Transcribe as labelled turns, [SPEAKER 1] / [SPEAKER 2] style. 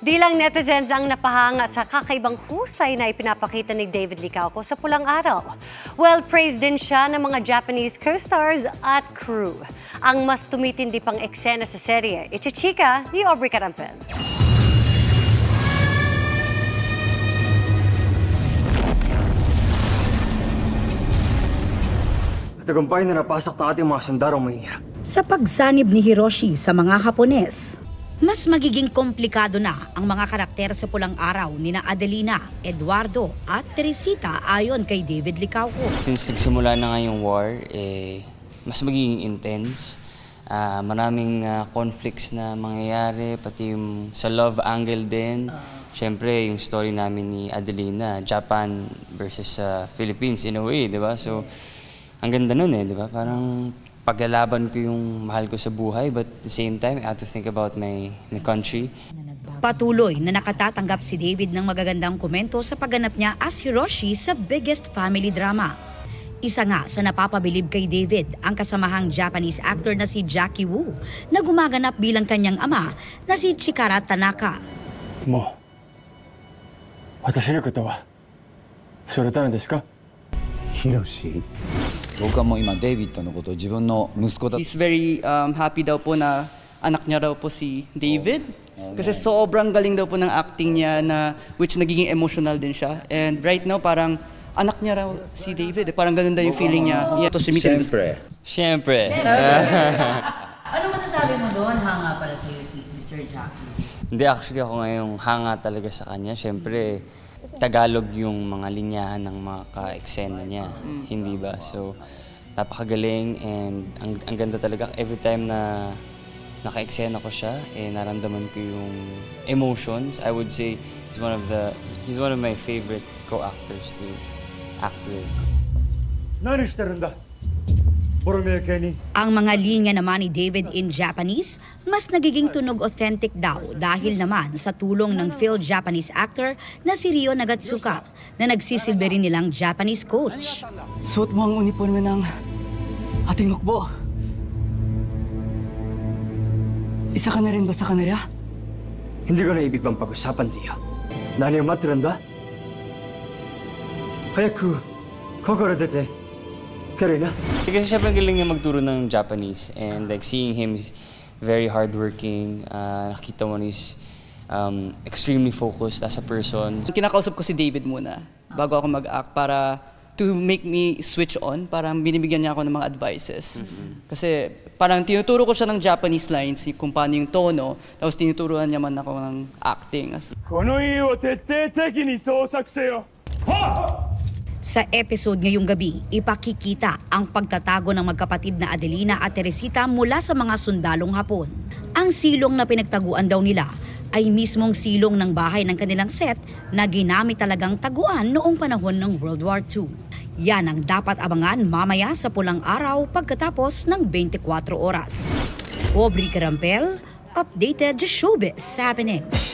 [SPEAKER 1] Di lang netizens ang napahanga sa kakaibang husay na ipinapakita ni David Licauco sa Pulang Araw. Well-praised din siya ng mga Japanese co-stars at crew. Ang mas tumitindi pang eksena sa serye, ichichika ni Aubrey Carampel.
[SPEAKER 2] Tagumpay na napasok ng ating mga sundarong mahihirap.
[SPEAKER 3] Sa pagsanib ni Hiroshi sa mga Hapones, mas magiging komplikado na ang mga karakter sa Pulang Araw nina Adelina, Eduardo at Teresita ayon kay David Licauco.
[SPEAKER 4] Since nagsimula na nga yung war, mas magiging intense. Maraming conflicts na mangyayari, pati yung sa love angle din. Siyempre, yung story namin ni Adelina, Japan versus Philippines in a way, di ba? So, ang ganda nun di ba? Parang paglalaban ko yung mahal ko sa buhay, but at the same time, I have to think about my country.
[SPEAKER 3] Patuloy na nakatatanggap si David ng magagandang komento sa pagganap niya as Hiroshi sa biggest family drama. Isa nga sa napapabilib kay David ang kasamahang Japanese actor na si Jackie Wu na gumaganap bilang kanyang ama na si Chikara Tanaka.
[SPEAKER 2] Mo, watashi no koto wa soreta no desu ka?
[SPEAKER 5] Hiroshi?
[SPEAKER 6] He's very happy daw po na anak niya raw po si David. Kasi sobrang galing daw po ng acting niya na which nagiging emotional din siya. And right now parang anak niya raw si David. Parang ganun daw yung feeling niya.
[SPEAKER 4] Siyempre.
[SPEAKER 3] Ano masasabi mo doon? Hanga para sa'yo si Mr. Jackie?
[SPEAKER 4] Hindi, actually ako ngayong hanga talaga sa kanya. Siyempre, Tagalog yung mga linyahan ng mga ka-eksena niya, hindi ba? So, napakagaling and ang ganda talaga. Every time na naka-eksena ko siya, naramdaman ko yung emotions. I would say he's one of my favorite co-actors to act with.
[SPEAKER 3] Ang mga linya naman ni David in Japanese, mas nagiging tunog authentic daw dahil naman sa tulong ng Phil-Japanese actor na si Ryo Nagatsuka na nagsisilbi rin nilang Japanese coach.
[SPEAKER 6] Suot mo ang uniforme ng ating hukbo. Isa ka na rin ba sa kanila?
[SPEAKER 2] Hindi ko na ibig bang pag-usapan, Ria. Nani o matiranda? Hayaku, kokoro dete.
[SPEAKER 4] Kasi syempre galing niya magturo ng Japanese and like seeing him is very hardworking. Nakita mo he's extremely focused as a person.
[SPEAKER 6] Kinakausap ko si David muna bago ako mag-act para to make me switch on. Parang binibigyan niya ako ng mga advices. Kasi parang tinuturo ko siya ng Japanese lines kung paano yung tono, tapos tinuturuan niya man ako ng acting.
[SPEAKER 3] Sa episode ngayong gabi, ipakikita ang pagtatago ng magkapatid na Adelina at Teresita mula sa mga sundalong Hapon. Ang silong na pinagtaguan daw nila ay mismong silong ng bahay ng kanilang set na ginamit talagang taguan noong panahon ng World War II. Yan ang dapat abangan mamaya sa Pulang Araw pagkatapos ng 24 oras. Aubrey Carampel, updated showbiz happenings.